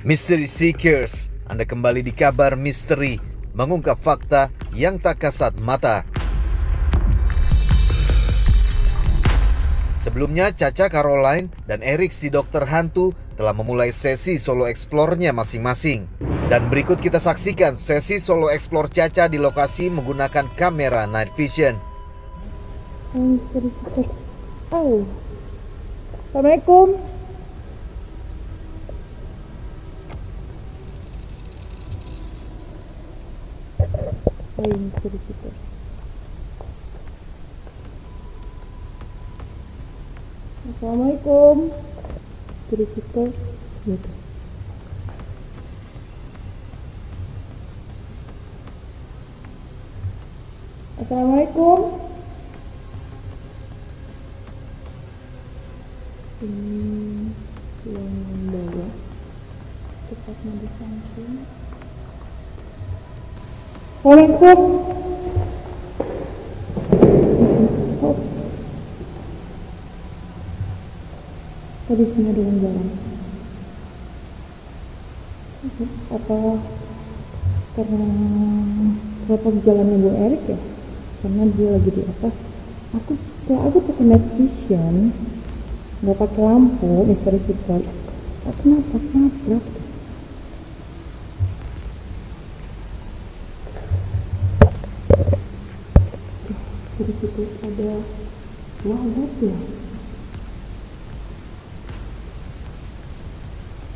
Mystery Seekers, Anda kembali di Kabar Misteri, mengungkap fakta yang tak kasat mata. Sebelumnya, Caca Caroline dan Erik si dokter hantu telah memulai sesi solo explore-nya masing-masing. Dan berikut kita saksikan sesi solo explore Caca di lokasi menggunakan kamera night vision. Assalamualaikum. Assalamualaikum. Cerita gitu. Assalamualaikum. Yang membawa tepatnya di samping. Assalamualaikum. Tadi sini ada yang jalan. Apa karena kenapa jalannya Bu Erik ya? Karena dia lagi di atas. Aku pakai night vision, nggak pakai lampu, Mystery Seekers. Aku nabrak. Di situ ada wadah ya.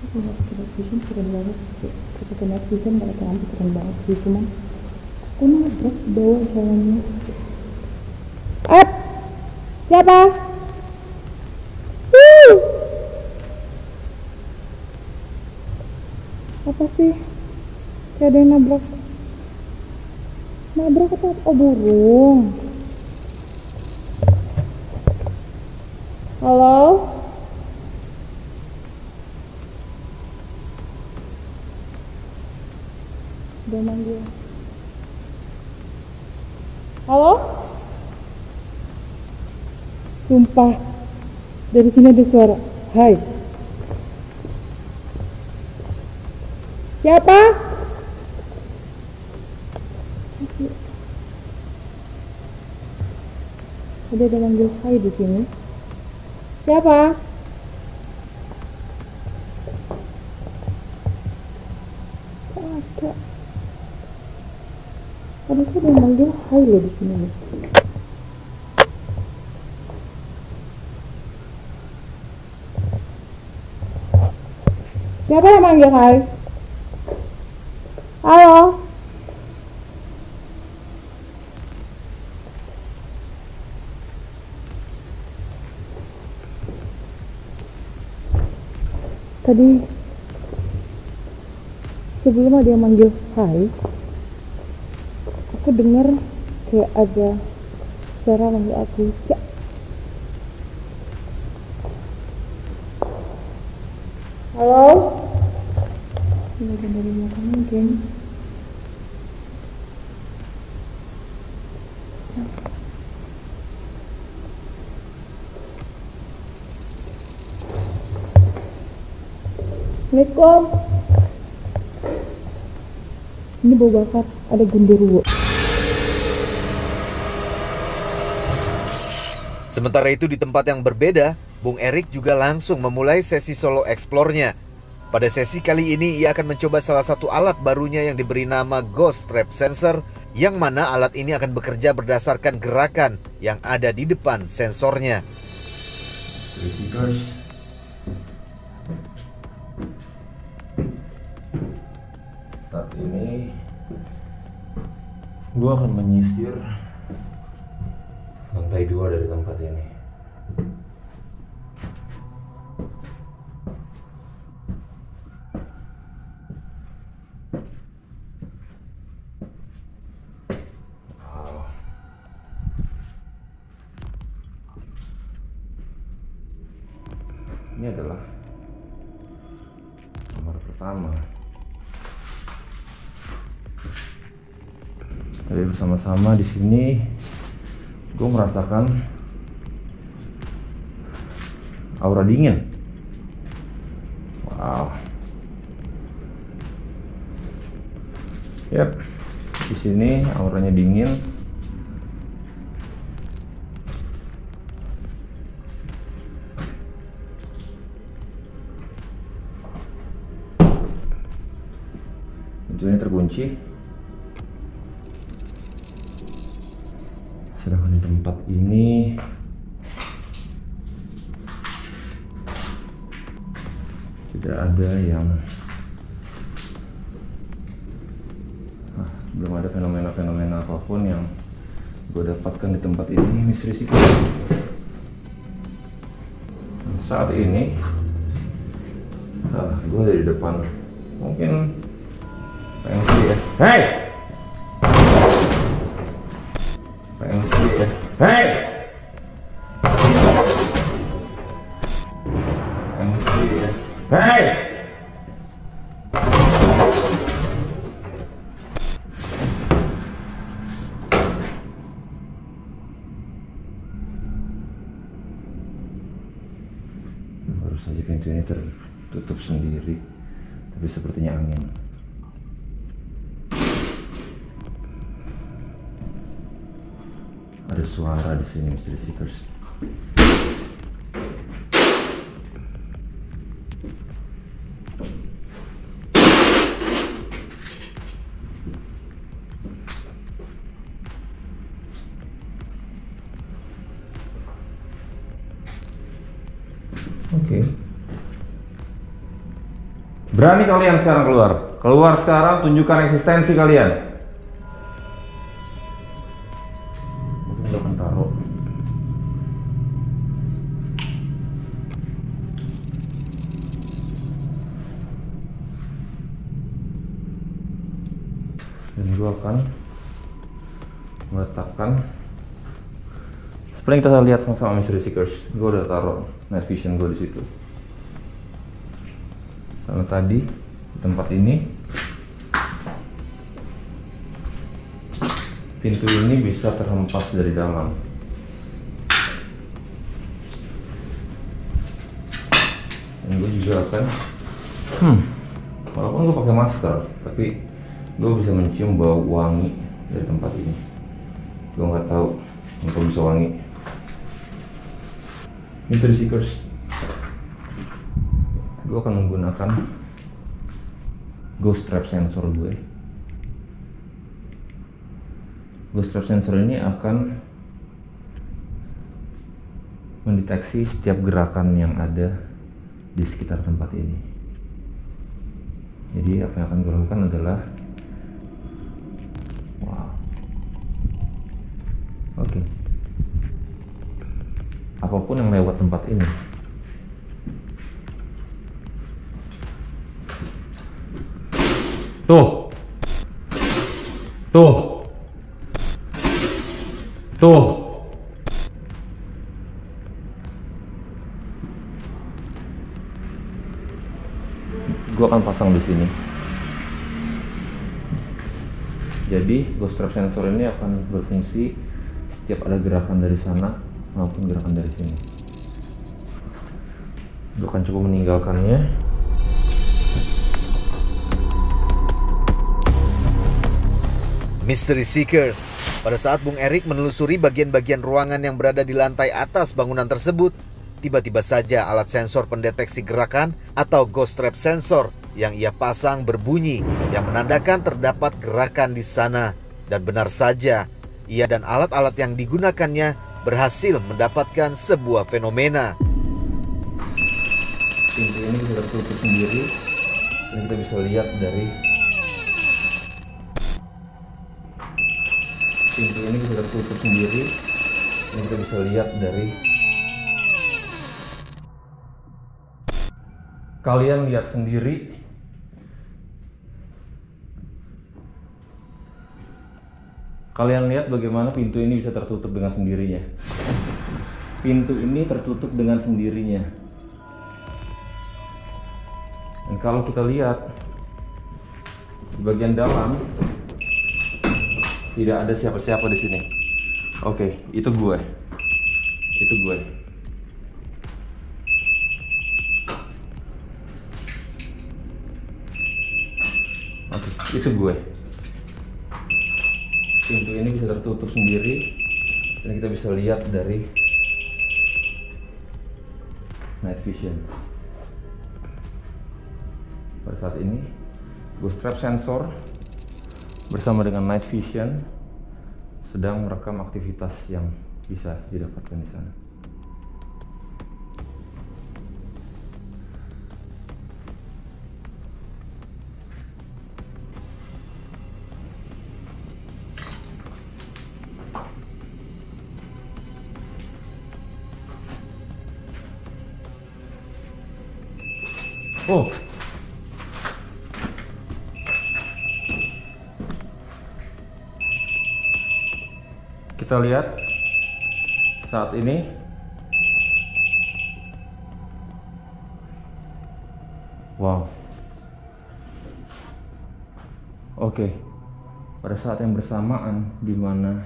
Aku nggak pakai night vision, keren banget. Aku pakai night vision, nggak pakai lampu, keren banget sih. Cuman aku nabrak bawah jalannya. Siapa? Apa sih? Kayak ada yang nabrak apa? Oh, burung. Halo? Dia manggil. Halo? Sumpah, dari sini ada suara. Hai. Siapa? Ada manggil hai di sini. Siapa? Ada. Tadi tuh ada manggil hai loh di sini nih. Siapa yang manggil hai? Halo? Tadi sebelum ada yang manggil hai, aku dengar kayak ada suara manggil aku. Ya. Halo? Ini dari belakang mungkin. Assalamualaikum. Ini bau bakar, ada genderuwo. Sementara itu di tempat yang berbeda, Bung Erik juga langsung memulai sesi solo explore-nya. Pada sesi kali ini ia akan mencoba salah satu alat barunya yang diberi nama Ghost Trap Sensor, yang mana alat ini akan bekerja berdasarkan gerakan yang ada di depan sensornya. Saat ini gue akan menyisir lantai 2 dari tempat ini. Ini adalah kamar pertama. Tadi bersama-sama di sini, gue merasakan aura dingin. Wow. Yap, di sini auranya dingin. Pintunya terkunci. Sedangkan di tempat ini tidak ada yang belum ada fenomena apapun yang gue dapatkan di tempat ini. Misteri Secret. Saat ini gue ada di depan, mungkin pensi ya. Hey, pensi ya. Hey, pensi ya. Hey, baru saja pintu ini tertutup sendiri, tapi sepertinya angin. Ada suara di sini, Mystery Seekers. Oke. Berani kalian sekarang keluar? Keluar sekarang, tunjukkan eksistensi kalian. Mungkin gue akan taruh. Dan gue akan meletakkan seperti yang kita lihat sama Mystery Seekers. Gue udah taruh night vision gue di situ. Karena tadi di tempat ini pintu ini bisa terhempas dari dalam. Dan gue juga akan, walaupun gue pakai masker, tapi gue bisa mencium bau wangi dari tempat ini. Gue nggak tahu untuk bisa wangi. Mystery Seekers, gue akan menggunakan ghost trap sensor gue. Ghost trap sensor ini akan mendeteksi setiap gerakan yang ada di sekitar tempat ini. Jadi apa yang akan gue lakukan adalah, apapun yang lewat tempat ini, tuh, gue akan pasang di sini. Jadi ghost trap sensor ini akan berfungsi setiap ada gerakan dari sana maupun gerakan dari sini. Gue akan coba meninggalkannya. Mystery Seekers, pada saat Bung Erik menelusuri bagian-bagian ruangan yang berada di lantai atas bangunan tersebut, tiba-tiba saja alat sensor pendeteksi gerakan atau ghost trap sensor yang ia pasang berbunyi yang menandakan terdapat gerakan di sana. Dan benar saja, ia dan alat-alat yang digunakannya berhasil mendapatkan sebuah fenomena. Pintu ini bisa tertutup sendiri dan kita bisa lihat dari kalian lihat sendiri. Kalian lihat bagaimana pintu ini bisa tertutup dengan sendirinya. Pintu ini tertutup dengan sendirinya. Dan kalau kita lihat di bagian dalam, tidak ada siapa-siapa di sini. Oke, itu gue. Oke, itu gue. pintu ini bisa tertutup sendiri dan kita bisa lihat dari night vision. Pada saat ini ghost trap sensor bersama dengan night vision sedang merekam aktivitas yang bisa didapatkan di sana. Oh, kita lihat saat ini wow. Oke. Pada saat yang bersamaan di mana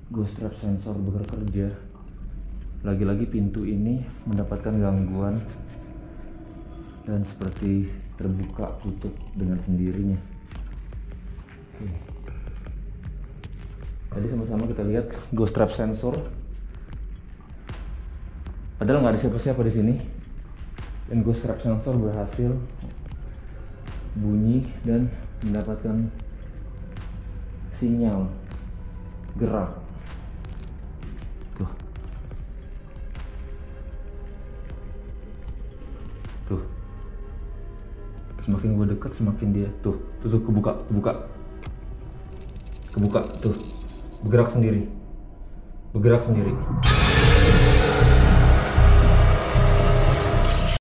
ghost trap sensor bekerja, lagi-lagi pintu ini mendapatkan gangguan dan seperti terbuka tutup dengan sendirinya. Oke. Tadi sama-sama kita lihat ghost trap sensor, padahal nggak ada siapa-siapa di sini, dan ghost trap sensor berhasil bunyi dan mendapatkan sinyal gerak. Tuh, semakin gue dekat semakin dia tuh kebuka tuh, bergerak sendiri.